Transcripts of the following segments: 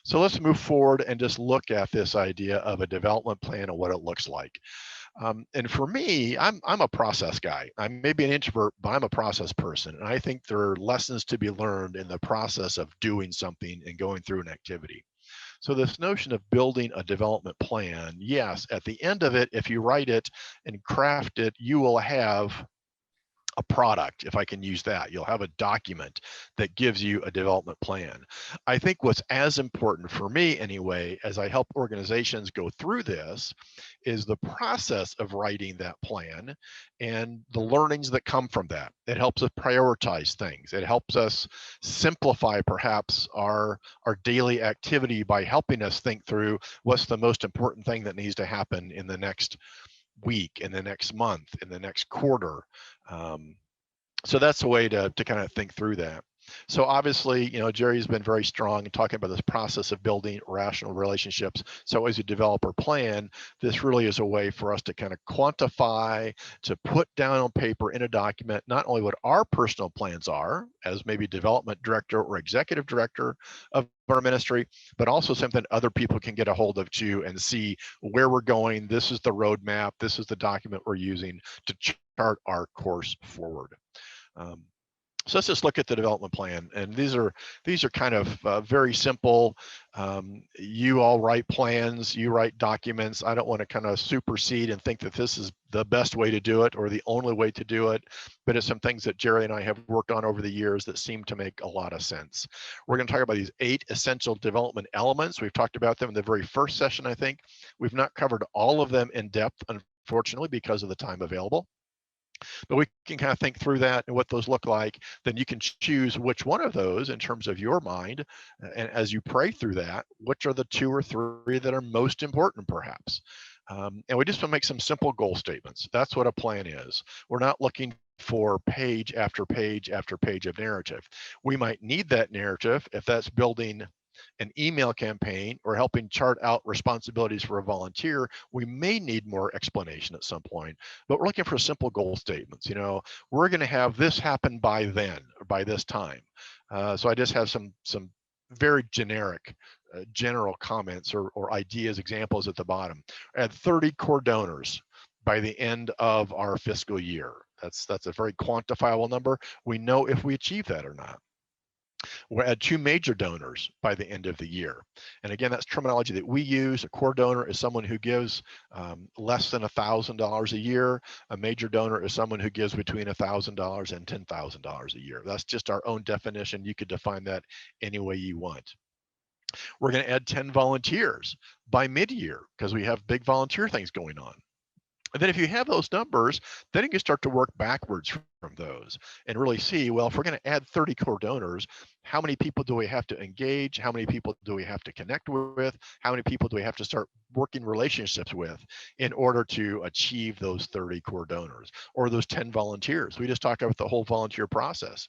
So let's move forward and just look at this idea of a development plan and what it looks like. And for me, I'm a process guy. I may be an introvert, but I'm a process person. And I think there are lessons to be learned in the process of doing something and going through an activity. So this notion of building a development plan, yes, at the end of it, if you write it and craft it, you will have a product, if I can use that. You'll have a document that gives you a development plan. I think what's as important for me anyway, as I help organizations go through this, is the process of writing that plan and the learnings that come from that. It helps us prioritize things. It helps us simplify perhaps our daily activity by helping us think through what's the most important thing that needs to happen in the next week, in the next month, in the next quarter. Um, so that's a way to kind of think through that. So obviously, Jerry's been very strong in talking about this process of building rational relationships. So as you develop our plan, this really is a way for us to kind of quantify, to put down on paper in a document, not only what our personal plans are as maybe development director or executive director of our ministry, but also something other people can get a hold of too and see where we're going. This is the roadmap. This is the document we're using to chart our course forward. Um, so let's just look at the development plan, and these are kind of very simple. You all write plans, you write documents. I don't want to kind of supersede and think that this is the best way to do it or the only way to do it, but it's some things that Jerry and I have worked on over the years that seem to make a lot of sense. We're going to talk about these 8 essential development elements. We've talked about them in the very first session, I think. We've not covered all of them in depth, unfortunately, because of the time available. But we can kind of think through that and what those look like. Then you can choose which one of those in terms of your mind. And as you pray through that, which are the 2 or 3 that are most important, perhaps. And we just want to make some simple goal statements. That's what a plan is. We're not looking for page after page after page of narrative. We might need that narrative if that's building an email campaign or helping chart out responsibilities for a volunteer. We may need more explanation at some point, but we're looking for simple goal statements. We're going to have this happen by then or by this time. So I just have some very generic general comments or ideas, examples at the bottom. Add 30 core donors by the end of our fiscal year. That's a very quantifiable number. We know if we achieve that or not. We'll add 2 major donors by the end of the year. And again, that's terminology that we use. A core donor is someone who gives less than $1,000 a year. A major donor is someone who gives between $1,000 and $10,000 a year. That's just our own definition. You could define that any way you want. We're going to add 10 volunteers by mid-year because we have big volunteer things going on. And then if you have those numbers, then you can start to work backwards from those and really see, well, if we're going to add 30 core donors, how many people do we have to engage? How many people do we have to connect with? How many people do we have to start working relationships with in order to achieve those 30 core donors or those 10 volunteers? We just talked about the whole volunteer process.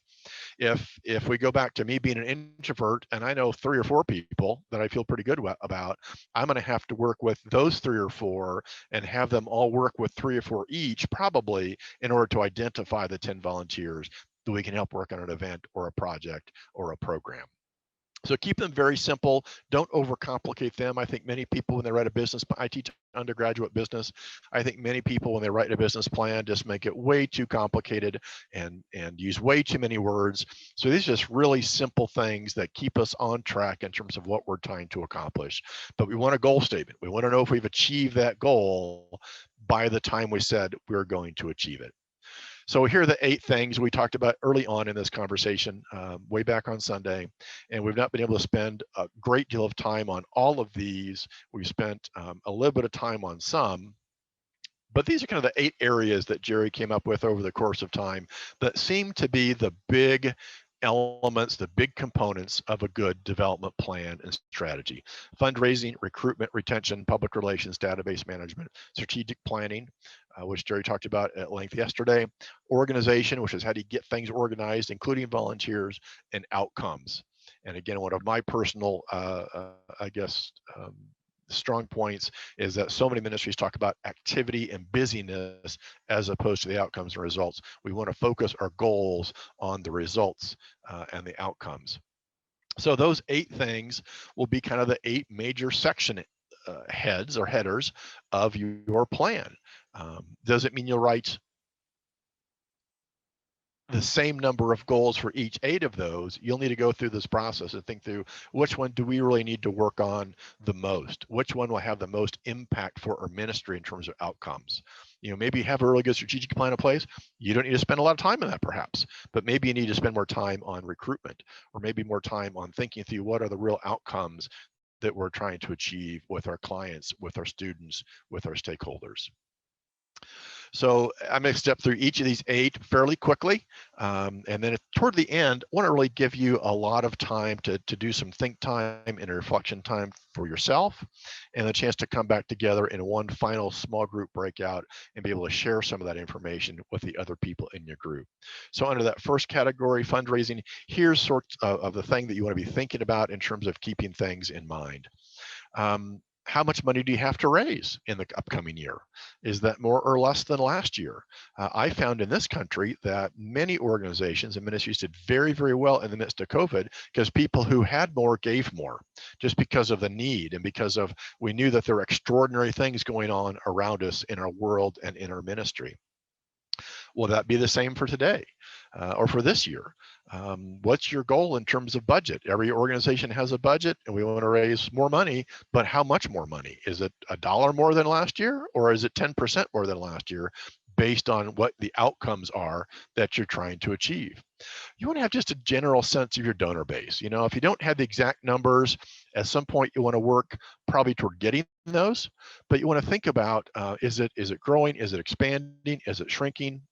If we go back to me being an introvert and I know 3 or 4 people that I feel pretty good about, I'm going to have to work with those 3 or 4 and have them all work with 3 or 4 each, probably, in order to identify the 10 volunteers that we can help work on an event or a project or a program. So keep them very simple. Don't overcomplicate them. I think many people, when they write a business, I teach undergraduate business. I think many people, when they write a business plan, just make it way too complicated and use way too many words. So these are just really simple things that keep us on track in terms of what we're trying to accomplish. But we want a goal statement. We want to know if we've achieved that goal by the time we said we're going to achieve it. So here are the 8 things we talked about early on in this conversation, way back on Sunday, and we've not been able to spend a great deal of time on all of these. We've spent a little bit of time on some, but these are kind of the 8 areas that Jerry came up with over the course of time that seem to be the big elements, the big components of a good development plan and strategy: fundraising, recruitment, retention, public relations, database management, strategic planning, which Jerry talked about at length yesterday, organization, which is how do you get things organized, including volunteers, and outcomes. And again, one of my personal, strong points is that so many ministries talk about activity and busyness as opposed to the outcomes and results. We want to focus our goals on the results and the outcomes. So those 8 things will be kind of the 8 major section heads or headers of your plan. Does it mean you'll write the same number of goals for each 8 of those? You'll need to go through this process and think through, which one do we really need to work on the most? Which one will have the most impact for our ministry in terms of outcomes? Maybe you have a really good strategic plan in place. You don't need to spend a lot of time on that perhaps, but maybe you need to spend more time on recruitment, or maybe more time on thinking through what are the real outcomes that we're trying to achieve with our clients, with our students, with our stakeholders. So I'm going to step through each of these 8 fairly quickly. And then toward the end, I want to really give you a lot of time to do some think time and reflection time for yourself, and a chance to come back together in one final small group breakout and be able to share some of that information with the other people in your group. So under that first category, fundraising, here's sorts of the thing that you want to be thinking about in terms of keeping things in mind. How much money do you have to raise in the upcoming year? Is that more or less than last year? I found in this country that many organizations and ministries did very, very well in the midst of COVID, because people who had more gave more, just because of the need, and because of, we knew that there were extraordinary things going on around us in our world and in our ministry. Will that be the same for today or for this year? What's your goal in terms of budget? Every organization has a budget, and we want to raise more money, but how much more money? Is it $1 more than last year, or is it 10% more than last year, based on what the outcomes are that you're trying to achieve? You want to have just a general sense of your donor base. If you don't have the exact numbers, at some point you want to work probably toward getting those, but you want to think about, is it growing? Is it expanding? Is it shrinking?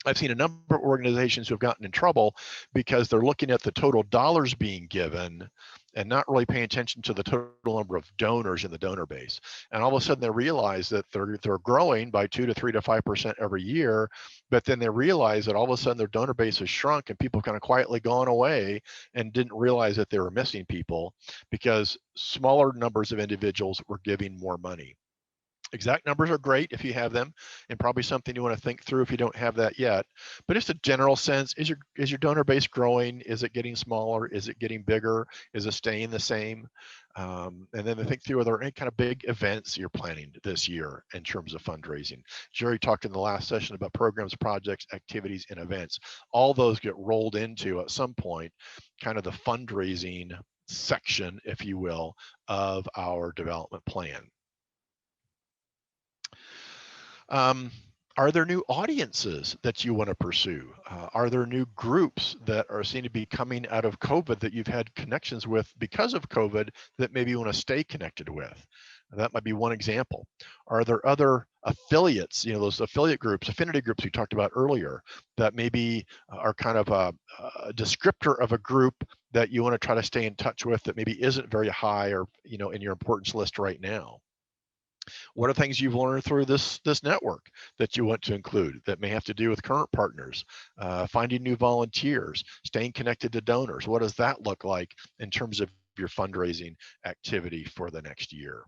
I've seen a number of organizations who have gotten in trouble because they're looking at the total dollars being given and not really paying attention to the total number of donors in the donor base. And all of a sudden they realize that they're growing by 2 to 3 to 5% every year, but then they realize that all of a sudden their donor base has shrunk, and people kind of quietly gone away and didn't realize that they were missing people because smaller numbers of individuals were giving more money. Exact numbers are great if you have them, and probably something you want to think through if you don't have that yet. But just a general sense, is your donor base growing? Is it getting smaller? Is it getting bigger? Is it staying the same? And then to think through, are there any kind of big events you're planning this year in terms of fundraising? Jerry talked in the last session about programs, projects, activities, and events. All those get rolled into, at some point, kind of the fundraising section, if you will, of our development plan. Are there new audiences that you want to pursue? Are there new groups that are seen to be coming out of COVID that you've had connections with because of COVID that maybe you want to stay connected with? That might be one example. Are there other affiliates, those affiliate groups, affinity groups we talked about earlier, that maybe are kind of a descriptor of a group that you want to try to stay in touch with that maybe isn't very high or, in your importance list right now? What are things you've learned through this network that you want to include that may have to do with current partners, finding new volunteers, staying connected to donors? What does that look like in terms of your fundraising activity for the next year?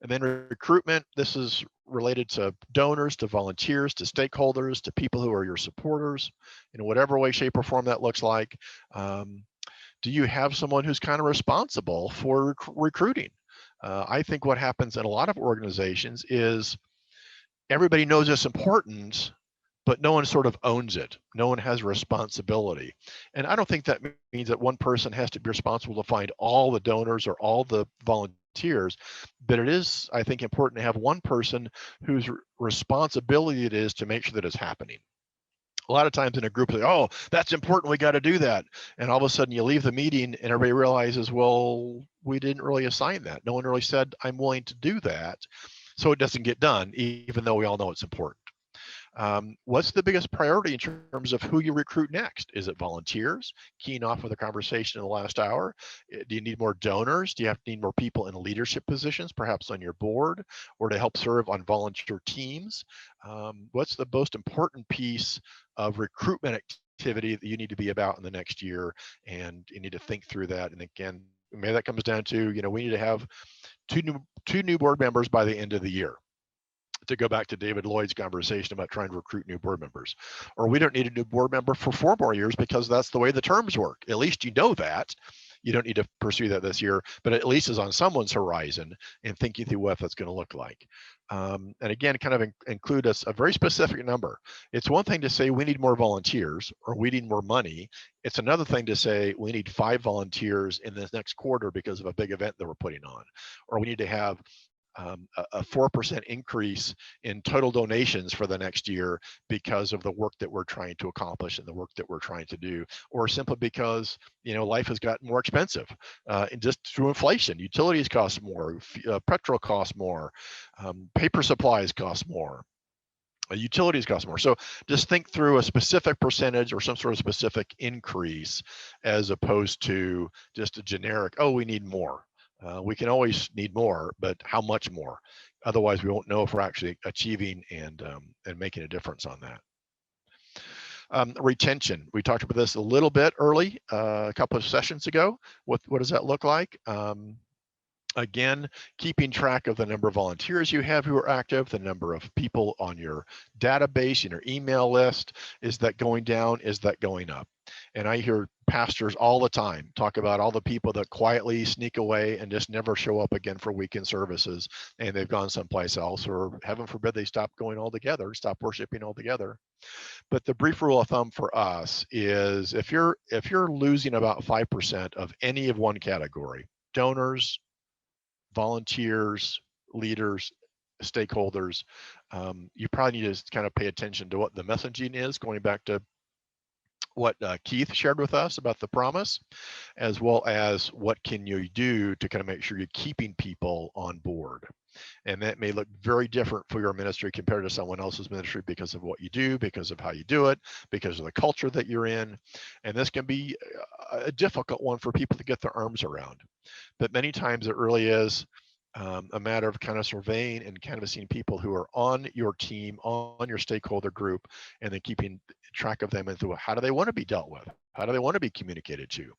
And then recruitment, this is related to donors, to volunteers, to stakeholders, to people who are your supporters, in whatever way, shape, or form that looks like. Do you have someone who's kind of responsible for recruiting? I think what happens in a lot of organizations is everybody knows it's important, but no one sort of owns it. No one has responsibility. And I don't think that means that one person has to be responsible to find all the donors or all the volunteers, but it is, I think, important to have one person whose responsibility it is to make sure that it's happening. A lot of times in a group, like, oh, that's important, we got to do that. And all of a sudden you leave the meeting and everybody realizes, well, we didn't really assign that. No one really said, I'm willing to do that. So it doesn't get done, even though we all know it's important. What's the biggest priority in terms of who you recruit next? Is it volunteers? Keying off with a conversation in the last hour. Do you need more donors? Do you need more people in leadership positions, perhaps on your board, or to help serve on volunteer teams? What's the most important piece of recruitment activity that you need to be about in the next year? And you need to think through that. And again, maybe that comes down to, we need to have two new board members by the end of the year, to go back to David Lloyd's conversation about trying to recruit new board members. Or we don't need a new board member for 4 more years because that's the way the terms work. At least you know that. You don't need to pursue that this year, but at least is on someone's horizon and thinking through what that's going to look like. And again, kind of include a very specific number. It's one thing to say we need more volunteers or we need more money. It's another thing to say we need 5 volunteers in this next quarter because of a big event that we're putting on, or we need to have a 4% increase in total donations for the next year because of the work that we're trying to accomplish and the work that we're trying to do, or simply because life has gotten more expensive and just through inflation. Utilities cost more, petrol costs more, paper supplies cost more. Utilities cost more. So just think through a specific percentage or some sort of specific increase as opposed to just a generic, oh, we need more. We can always need more, but how much more? Otherwise, we won't know if we're actually achieving and making a difference on that. Retention. We talked about this a little bit early, a couple of sessions ago. What does that look like? Again, keeping track of the number of volunteers you have who are active, the number of people on your database, in your email list. Is that going down? Is that going up? And I hear pastors all the time talk about all the people that quietly sneak away and just never show up again for weekend services, and they've gone someplace else, or heaven forbid they stop going altogether, stop worshiping altogether. But the brief rule of thumb for us is if you're losing about 5% of any of one category, donors, volunteers, leaders, stakeholders, you probably need to kind of pay attention to what the messaging is, going back to what Keith shared with us about the promise, as well as what can you do to kind of make sure you're keeping people on board. And that may look very different for your ministry compared to someone else's ministry because of what you do, because of how you do it, because of the culture that you're in. And this can be a difficult one for people to get their arms around. But many times it really is a matter of kind of surveying and canvassing people who are on your team, on your stakeholder group, and then keeping track of them into how do they want to be dealt with? How do they want to be communicated to?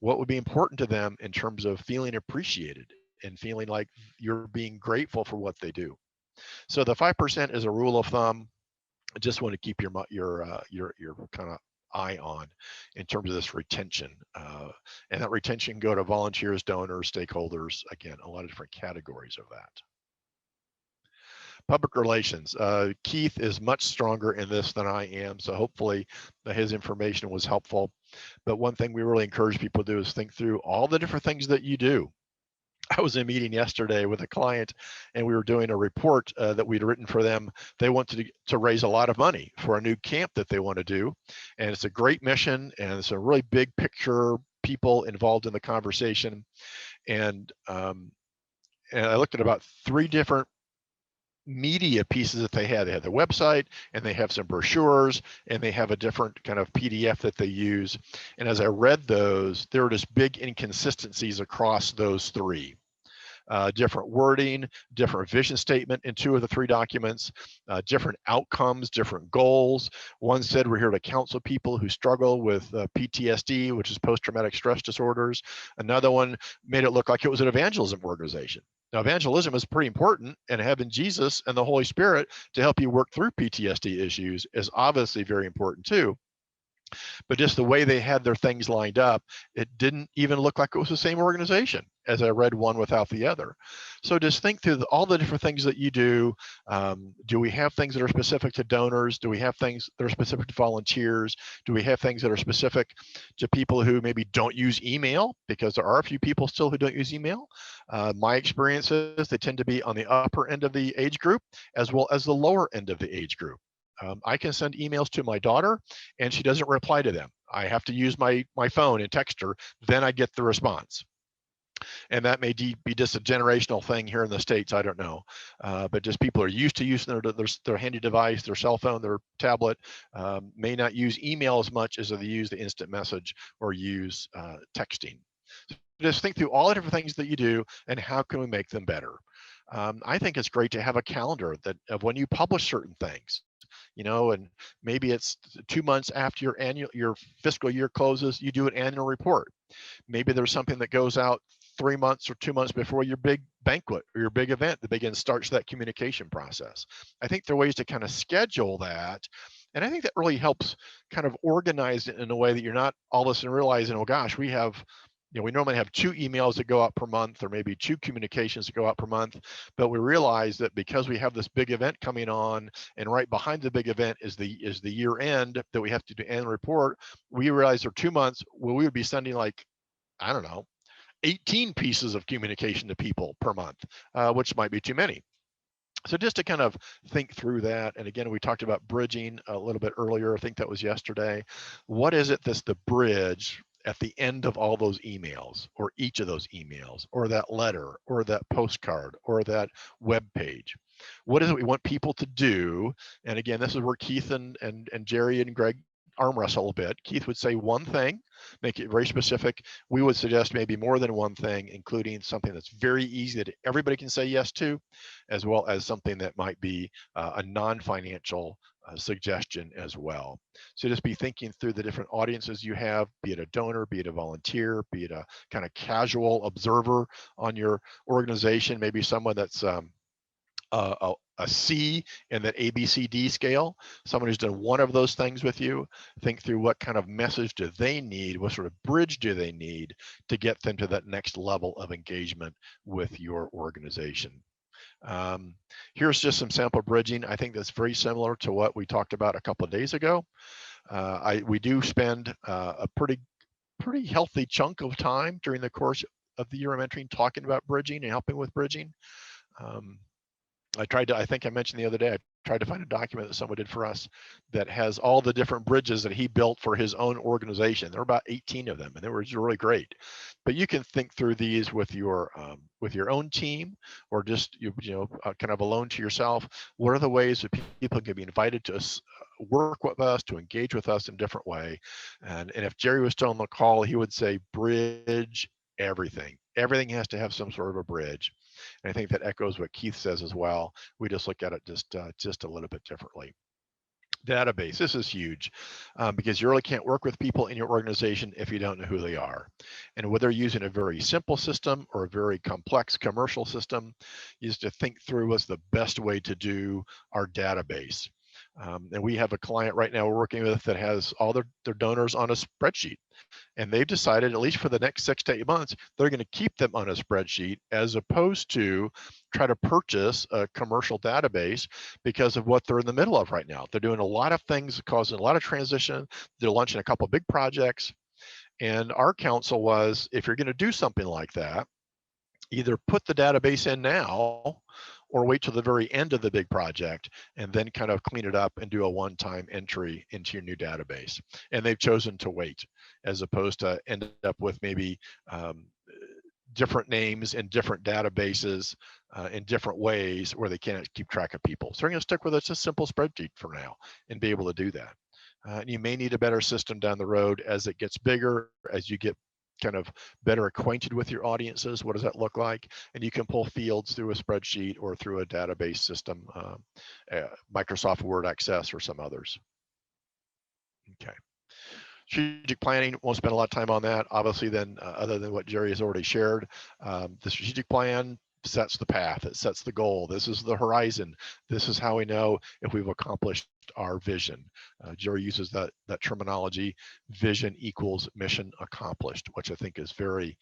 What would be important to them in terms of feeling appreciated and feeling like you're being grateful for what they do? So the 5% is a rule of thumb. I just want to keep your kind of eye on in terms of this retention, and that retention can go to volunteers, donors, stakeholders. Again, a lot of different categories of that. Public relations. Keith is much stronger in this than I am, so hopefully his information was helpful. But one thing we really encourage people to do is think through all the different things that you do. I was in a meeting yesterday with a client, and we were doing a report that we'd written for them. They wanted to raise a lot of money for a new camp that they want to do, and it's a great mission, and it's a really big picture, people involved in the conversation. And I looked at about 3 different media pieces that they had. They had the website, and they have some brochures, and they have a different kind of PDF that they use. And as I read those, there were just big inconsistencies across those 3. Different wording, different vision statement in 2 of the 3 documents, different outcomes, different goals. One said we're here to counsel people who struggle with PTSD, which is post-traumatic stress disorders. Another one made it look like it was an evangelism organization. Now, evangelism is pretty important, and having Jesus and the Holy Spirit to help you work through PTSD issues is obviously very important too. But just the way they had their things lined up, it didn't even look like it was the same organization as I read one without the other. So just think through all the different things that you do. Do we have things that are specific to donors? Do we have things that are specific to volunteers? Do we have things that are specific to people who maybe don't use email? Because there are a few people still who don't use email. My experience is they tend to be on the upper end of the age group as well as the lower end of the age group. I can send emails to my daughter and she doesn't reply to them. I have to use my phone and text her, then I get the response. And that may be just a generational thing here in the States, I don't know. But just people are used to using their handy device, their cell phone, their tablet, may not use email as much as they use the instant message or use texting. So just think through all the different things that you do and how can we make them better. I think it's great to have a calendar of when you publish certain things. And maybe it's 2 months after your fiscal year closes, you do an annual report. Maybe there's something that goes out 3 months or 2 months before your big banquet or your big event that starts that communication process. I think there are ways to kind of schedule that. And I think that really helps kind of organize it in a way that you're not all of a sudden realizing, oh gosh, we have we normally have 2 emails that go out per month, or maybe 2 communications that go out per month. But we realize that because we have this big event coming on, and right behind the big event is the year end that we have to do annual report, we realize there are 2 months where we would be sending, like, I don't know, 18 pieces of communication to people per month, which might be too many. So just to kind of think through that, and again, we talked about bridging a little bit earlier. I think that was yesterday. What is it that's the bridge at the end of all those emails, or each of those emails, or that letter, or that postcard, or that web page? What is it we want people to do? And again, this is where Keith and Jerry and Greg arm wrestle a bit. Keith would say one thing, make it very specific. We would suggest maybe more than one thing, including something that's very easy that everybody can say yes to, as well as something that might be a non-financial suggestion as well. So just be thinking through the different audiences you have, be it a donor, be it a volunteer, be it a kind of casual observer on your organization, maybe someone that's a C in that ABCD scale, someone who's done one of those things with you. Think through what kind of message do they need, what sort of bridge do they need to get them to that next level of engagement with your organization. Here's just some sample bridging. I think that's very similar to what we talked about a couple of days ago. We do spend a pretty healthy chunk of time during the course of the year I'm entering talking about bridging and helping with bridging. I think I mentioned the other day, I tried to find a document that someone did for us that has all the different bridges that he built for his own organization. There were about 18 of them, and they were really great. But you can think through these with your own team, or just kind of alone to yourself. What are the ways that people can be invited to work with us, to engage with us in a different way? And if Jerry was still on the call, he would say bridge everything. Everything has to have some sort of a bridge. And I think that echoes what Keith says as well. We just look at it just a little bit differently. Database, this is huge, because you really can't work with people in your organization if you don't know who they are. And whether you're using a very simple system or a very complex commercial system, you have to think through what's the best way to do our database. And we have a client right now we're working with that has all their donors on a spreadsheet. And they've decided, at least for the next 6 to 8 months, they're going to keep them on a spreadsheet as opposed to try to purchase a commercial database, because of what they're in the middle of right now. They're doing a lot of things, causing a lot of transition. They're launching a couple of big projects. And our counsel was, if you're going to do something like that, either put the database in now or wait till the very end of the big project and then kind of clean it up and do a one-time entry into your new database. And they've chosen to wait, as opposed to end up with maybe different names in different databases in different ways where they can't keep track of people. So they're going to stick with a simple spreadsheet for now and be able to do that. And you may need a better system down the road as it gets bigger, as you get kind of better acquainted with your audiences. What does that look like? And you can pull fields through a spreadsheet or through a database system, Microsoft Word Access or some others. Okay. Strategic planning, won't spend a lot of time on that. Obviously then, other than what Jerry has already shared, the strategic plan sets the path, it sets the goal. This is the horizon. This is how we know if we've accomplished our vision. Jerry uses that terminology, vision equals mission accomplished, which I think is very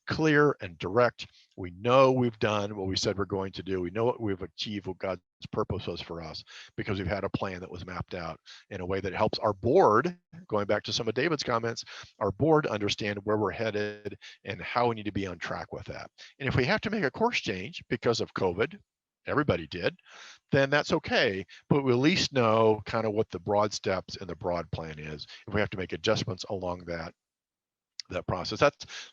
clear and direct. We know we've done what we said we're going to do. We know what we've achieved, what God's purpose was for us, because we've had a plan that was mapped out in a way that helps our board, going back to some of David's comments, our board understand where we're headed and how we need to be on track with that. And if we have to make a course change because of COVID, everybody did, then that's okay, but we at least know kind of what the broad steps and the broad plan is. If we have to make adjustments along that process,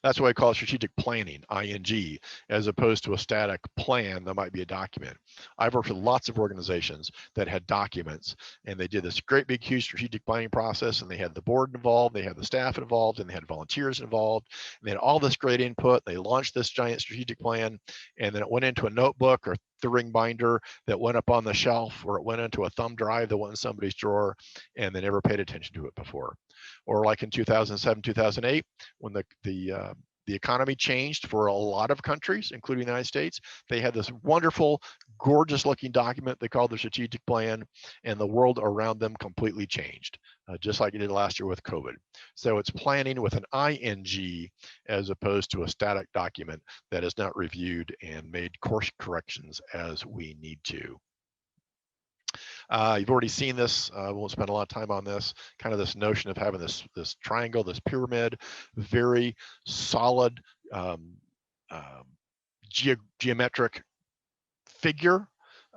that's why I call it strategic planning, ING, as opposed to a static plan that might be a document. I've worked with lots of organizations that had documents, and they did this great big huge strategic planning process, and they had the board involved, they had the staff involved, and they had volunteers involved, and they had all this great input. They launched this giant strategic plan, and then it went into a notebook or the ring binder that went up on the shelf, or it went into a thumb drive that went in somebody's drawer, and they never paid attention to it before. Or like in 2007, 2008, when the The economy changed for a lot of countries, including the United States. They had this wonderful, gorgeous looking document they called their strategic plan, and the world around them completely changed, just like it did last year with COVID. So it's planning with an ing as opposed to a static document that is not reviewed and made course corrections as we need to. You've already seen this. I won't spend a lot of time on this. Kind of this notion of having this triangle, this pyramid, very solid geometric figure.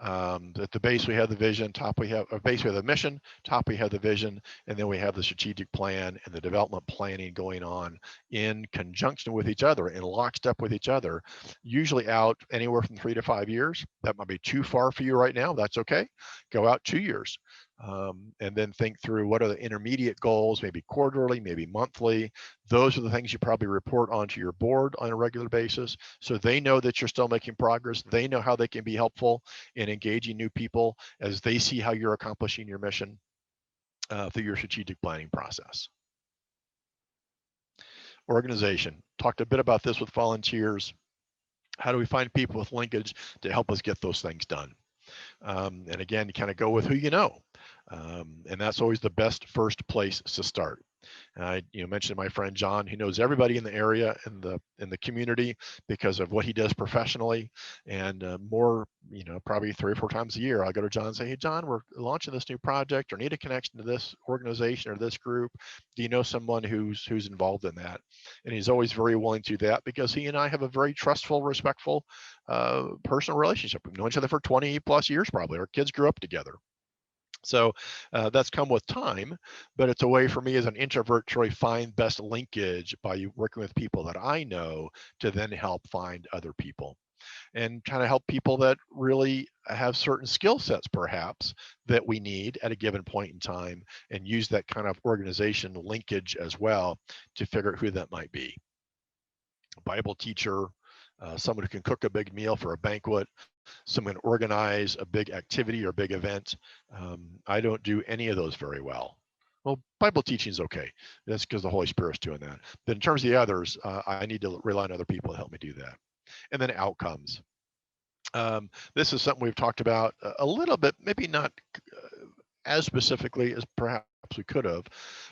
At the base we have the vision, top we have, or base we have the mission, top we have the vision, and then we have the strategic plan and the development planning going on in conjunction with each other, in lockstep with each other, usually out anywhere from 3 to 5 years. That might be too far for you right now. That's okay. Go out 2 years. And then think through what are the intermediate goals, maybe quarterly, maybe monthly. Those are the things you probably report onto your board on a regular basis, so they know that you're still making progress. They know how they can be helpful in engaging new people as they see how you're accomplishing your mission through your strategic planning process. Organization. Talked a bit about this with volunteers. How do we find people with linkage to help us get those things done? And again, you kind of go with who you know. And that's always the best first place to start. I mentioned my friend John, who knows everybody in the area, in the community, because of what he does professionally. And more, probably 3 or 4 times a year, I'll go to John and say, hey, John, we're launching this new project, or need a connection to this organization or this group. Do you know someone who's involved in that? And he's always very willing to do that, because he and I have a very trustful, respectful personal relationship. We've known each other for 20 plus years, probably. Our kids grew up together. So that's come with time, but it's a way for me as an introvert to really find best linkage by working with people that I know to then help find other people and kind of help people that really have certain skill sets perhaps that we need at a given point in time, and use that kind of organization linkage as well to figure out who that might be. A Bible teacher, someone who can cook a big meal for a banquet, someone can organize a big activity or big event. I don't do any of those very well. Well, Bible teaching is okay. That's because the Holy Spirit's doing that. But in terms of the others, I need to rely on other people to help me do that. And then outcomes. This is something we've talked about a little bit, maybe not as specifically as perhaps we could have,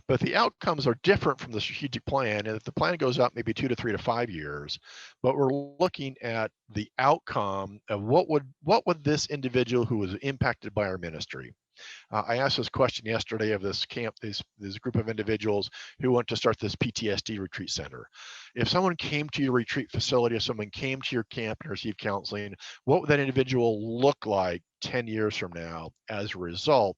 but the outcomes are different from the strategic plan. And if the plan goes out maybe 2 to 3 to 5 years, but we're looking at the outcome of what would this individual who was impacted by our ministry. I asked this question yesterday of this camp, this group of individuals who want to start this PTSD retreat center. If someone came to your retreat facility, if someone came to your camp and received counseling, what would that individual look like 10 years from now as a result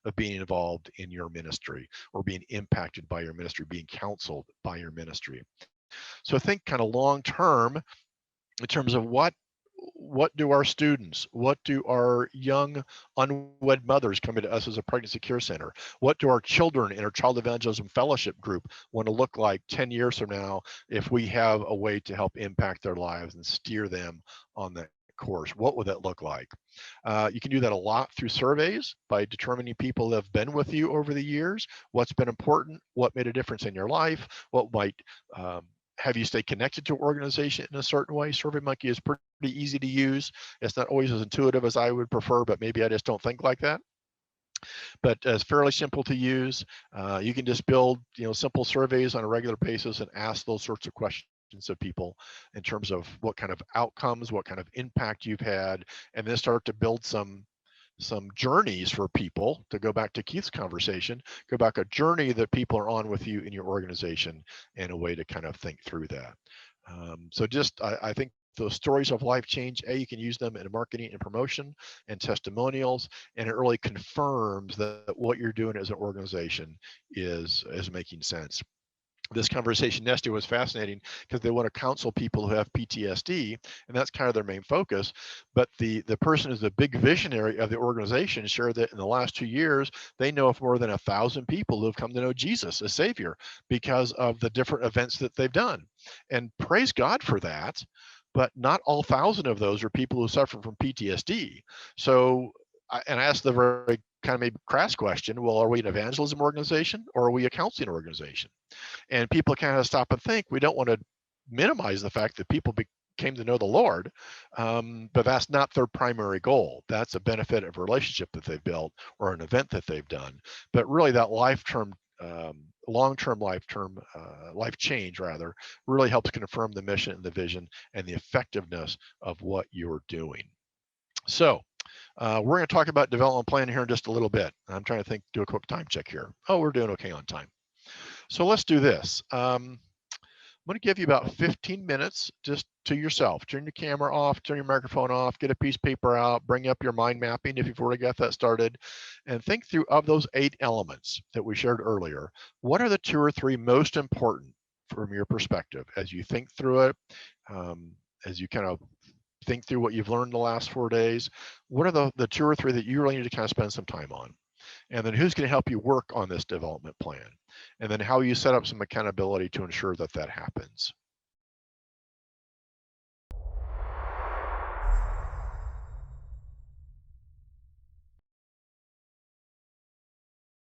of being involved in your ministry, or being impacted by your ministry, being counseled by your ministry? So think kind of long term in terms of what do our students, what do our young unwed mothers coming to us as a pregnancy care center, what do our children in our child evangelism fellowship group want to look like 10 years from now if we have a way to help impact their lives and steer them on that course? What would that look like? You can do that a lot through surveys by determining people that have been with you over the years, what's been important, what made a difference in your life, what might have you stay connected to an organization in a certain way. SurveyMonkey is pretty easy to use. It's not always as intuitive as I would prefer, but maybe I just don't think like that. But it's fairly simple to use. You can just build simple surveys on a regular basis and ask those sorts of questions of people in terms of what kind of outcomes, what kind of impact you've had, and then start to build some journeys for people, to go back to Keith's conversation, go back a journey that people are on with you in your organization, and a way to kind of think through that. So just, I think those stories of life change, you can use them in marketing and promotion and testimonials, and it really confirms that what you're doing as an organization is making sense. This conversation yesterday was fascinating because they want to counsel people who have PTSD, and that's kind of their main focus. But the person who's the big visionary of the organization shared that in the last 2 years, they know of more than 1,000 people who have come to know Jesus as Savior because of the different events that they've done. And praise God for that. But not all 1,000 of those are people who suffer from PTSD. So, I asked the very kind of maybe crass question, well, are we an evangelism organization or are we a counseling organization? And people kind of stop and think. We don't want to minimize the fact that people came to know the Lord, but that's not their primary goal. That's a benefit of a relationship that they've built or an event that they've done. But really, that long-term life change rather really helps confirm the mission and the vision and the effectiveness of what you're doing. So we're going to talk about development plan here in just a little bit. I'm trying to do a quick time check here. Oh, we're doing okay on time. So let's do this. I'm going to give you about 15 minutes just to yourself. Turn your camera off, turn your microphone off, get a piece of paper out, bring up your mind mapping if you've already got that started, and think through, of those 8 elements that we shared earlier, what are the 2 or 3 most important from your perspective as you think through it, as you kind of think through what you've learned the last 4 days? What are the 2 or 3 that you really need to kind of spend some time on? And then who's going to help you work on this development plan? And then how you set up some accountability to ensure that that happens.